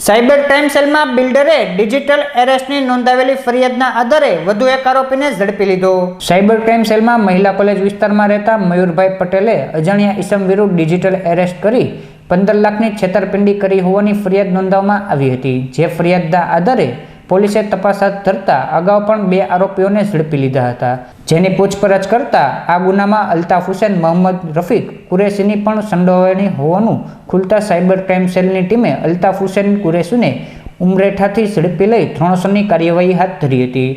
Cyber crime સેલમાં બિલ્ડરે digital એરેસ્ટની નોંધાવેલી ફરિયાદના આધારે વધુ એક આરોપીને ઝડપી લીધો। સાયબર ક્રાઇમ સેલમાં મહિલા કોલેજ વિસ્તારમાં રહેતા મયુરભાઈ પટેલે અજાણ્યા ઈસમ વિરુદ્ધ ડિજિટલ એરેસ્ટ કરી 15 લાખની છેતરપિંડી કરી હોવાની ફરિયાદ નોંધવામાં આવી હતી। જે ફરિયાદના આધારે પોલીસે તપાસ હાથ ધરતા અગાઉ પણ 2 આરોપીઓને ઝડપી લીધા હતા। જેની પૂછપરછ કરતા આ ગુનામાં અલ્તાફ હુસેન મોહમ્મદ રફીક કુરેશીની પણ સંડોવણી હોવાનું ખુલતા સાયબર ક્રાઇમ સેલની ટીમે અલ્તાફ હુસેન કુરેશીને ઉમરેઠાથી ઝડપી લઈ ધોરણસરની કાર્યવાહી હાથ ધરી હતી।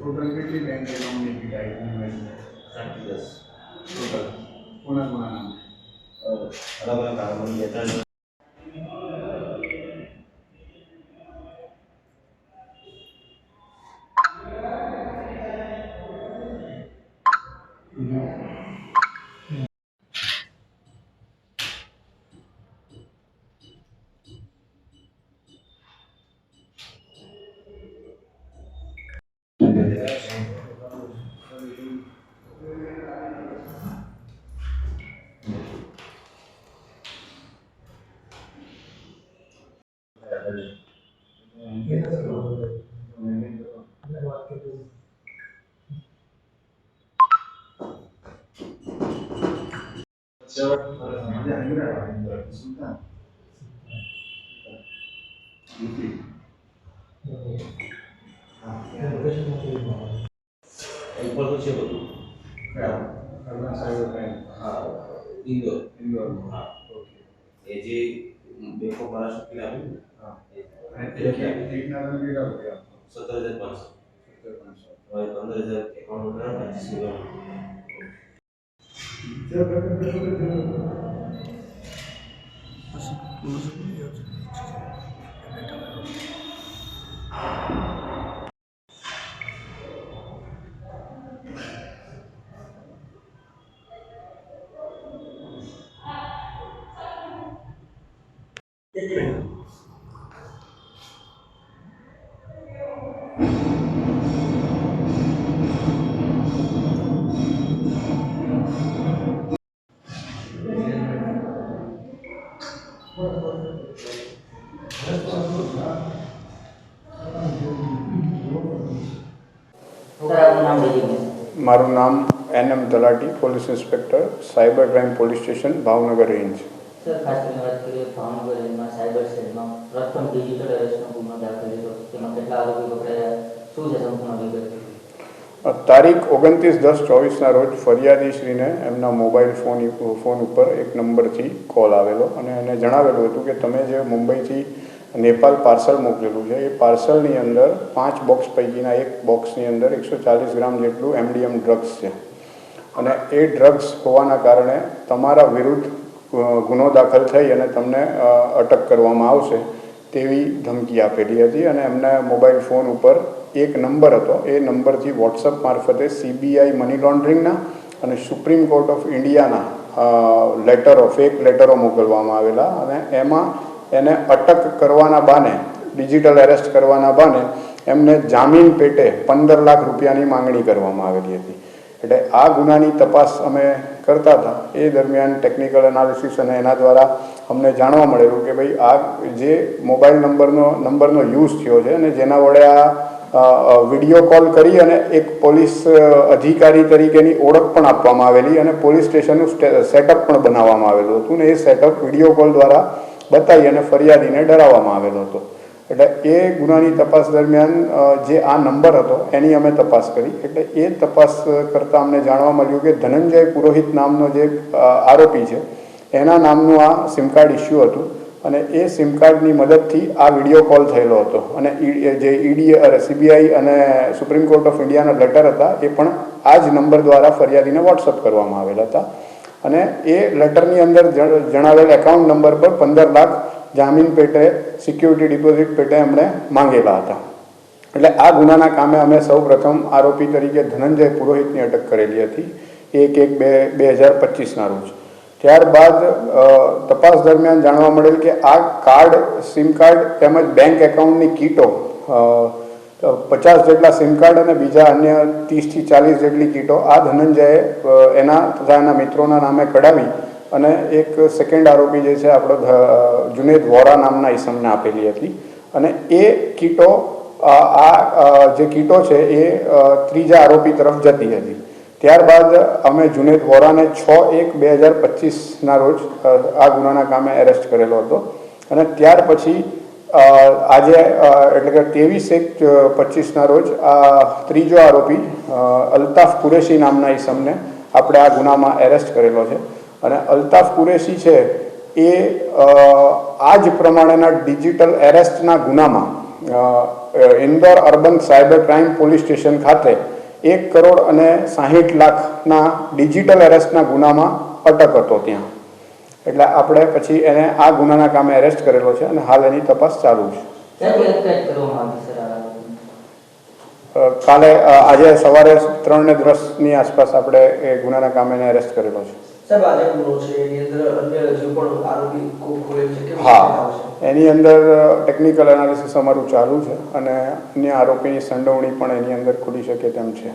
टोटल कितनी बैंक अकाउंट में की टाइप है 10 टोटल कोना कोना नाम अलग अलग कारोबार देता है। ऊपर तो छे બધું अर्बन साइबर क्राइम હા ઇન્દોર हाँ ઓકે એ જે બેંક ઓફ મહારાષ્ટ્ર કે આવ્યું ને हाँ एक ना रन डेटा हो गया 17500 17,500 और 15000 अकाउंट में 25 मारू नाम NM talati police inspector cyber crime police station Bhavnagar range. Sir खास કરીને વાત કરીએ ભાવનગર રેન્જમાં સાયબર સેલમાં પ્રથમ ડિજિટલ એરેસ્ટનો ગુનો દાખલ થયો તેમાં કેટલા આરોપી પકડાયા શું છે સંપૂર્ણ વિગત? તારીખ 29/10/24 રોજ ફરિયાદીશ્રીને એમના મોબાઈલ ફોન ઉપર એક નંબરથી કોલ આવેલો અને એને જણાવેલું હતું કે તમે જે મુંબઈથી નેપાલ પાર્સલ મોકલેલું છે એ પાર્સલની અંદર 5 બોક્સ પૈકીના એક બોક્સની અંદર 140 ગ્રામ જેટલું MDM ડ્રગ્સ છે અને એ ડ્રગ્સ હોવાના કારણે તમારા વિરુદ્ધ ગુનો દાખલ થઈ અને તમને અટક કરવામાં આવશે તેવી ધમકી આપેલી હતી અને એમને મોબાઈલ ફોન ઉપર એક નંબર હતો એ નંબરથી વોટ્સઅપ મારફતે CBI મની લોન્ડરિંગના અને સુપ્રીમ કોર્ટ ઓફ ઇન્ડિયાના ફેક લેટરો મોકલવામાં આવેલા અને એમાં એને અટક કરવાના બહાને ડિજિટલ એરેસ્ટ કરવાના બહાને એમને જામીન પેટે 15 લાખ રૂપિયાની માંગણી કરવામાં આવેલી હતી। એટલે આ ગુનાની તપાસ અમે કરતા હતા એ દરમિયાન ટેકનિકલ એનાલિસિસ અને એના દ્વારા અમને જાણવા મળેલું કે ભાઈ આ જે મોબાઈલ નંબરનો યુઝ થયો છે અને જેના વડે આ વિડીયો કોલ કરી અને એક પોલીસ અધિકારી તરીકેની ઓળખ પણ આપવામાં આવેલી અને પોલીસ સ્ટેશનનું સેટઅપ પણ બનાવવામાં આવેલું હતું ને એ સેટઅપ વિડીયો કોલ દ્વારા બતાવી અને ફરિયાદીને ડરાવવામાં આવેલો હતો। એટલે એ ગુનાની તપાસ દરમિયાન જે આ નંબર હતો એની અમે તપાસ કરી। એટલે એ તપાસ કરતાં અમને જાણવા મળ્યું કે ધનંજય પુરોહિત નામનો જે આરોપી છે એના નામનું આ સિમ કાર્ડ ઇસ્યુ હતું અને એ સિમ કાર્ડની મદદથી આ વિડીયો કોલ થયેલો હતો અને જે CBI અને સુપ્રીમ કોર્ટ ઓફ ઇન્ડિયાના લેટર હતા એ પણ આ જ નંબર દ્વારા ફરિયાદીને વોટ્સઅપ કરવામાં આવેલા હતા અને એ લેટરની અંદર જણાવેલ એકાઉન્ટ નંબર પર 15 લાખ જામીન પેટે સિક્યુરિટી ડિપોઝિટ પેટે એમણે માંગેલા હતા। એટલે આ ગુનાના કામે અમે સૌપ્રથમ આરોપી તરીકે ધનંજય પુરોહિતની અટક કરેલી હતી 1/1/2025ના રોજ। ત્યારબાદ તપાસ દરમિયાન જાણવા મળેલ કે આ કાર્ડ સિમ કાર્ડ તેમજ બેંક એકાઉન્ટની કીટો 50 જેટલા સિમ કાર્ડ અને બીજા અન્ય 30 થી 40 જેટલી કીટો આ ધનંજયે એના તથા એના મિત્રોના નામે કઢાવી અને એક સેકન્ડ આરોપી જે છે આપણો જુનેદ વોરા નામના ઈસમને આપેલી હતી અને એ કીટો જે કીટો છે એ ત્રીજા આરોપી તરફ જતી હતી. ત્યારબાદ અમે જુનેદ વોરાને 6/1/2025ના રોજ આ ગુનાના કામે એરેસ્ટ કરેલો હતો અને ત્યાર પછી આજે એટલે કે 23/1/25ના રોજ આ ત્રીજો આરોપી અલ્તાફ કુરેશી નામના ઈસમને આપણે આ ગુનામાં એરેસ્ટ કરેલો છે અને અલ્તાફ કુરેશી છે એ આ જ પ્રમાણેના ડિજિટલ એરેસ્ટના ગુનામાં Indore urban cyber crime police station ખાતે 1,60,60,00,000ના ડિજિટલ એરેસ્ટના ગુનામાં અટક હતો ત્યાં. એટલે આપણે પછી એને આ ગુનાના કામે એરેસ્ટ કરેલો છે અને હાલ એની તપાસ ચાલુ છે. કાલે આજે સવારે 3:10ની આસપાસ આપણે એ ગુનાના કામે એને એરેસ્ટ કરેલો છે. હા, એની અંદર ટેકનિકલ એનાલિસિસ અમારું ચાલુ છે અને અન્ય આરોપીની સંડોવણી પણ એની અંદર ખુલી શકે તેમ છે.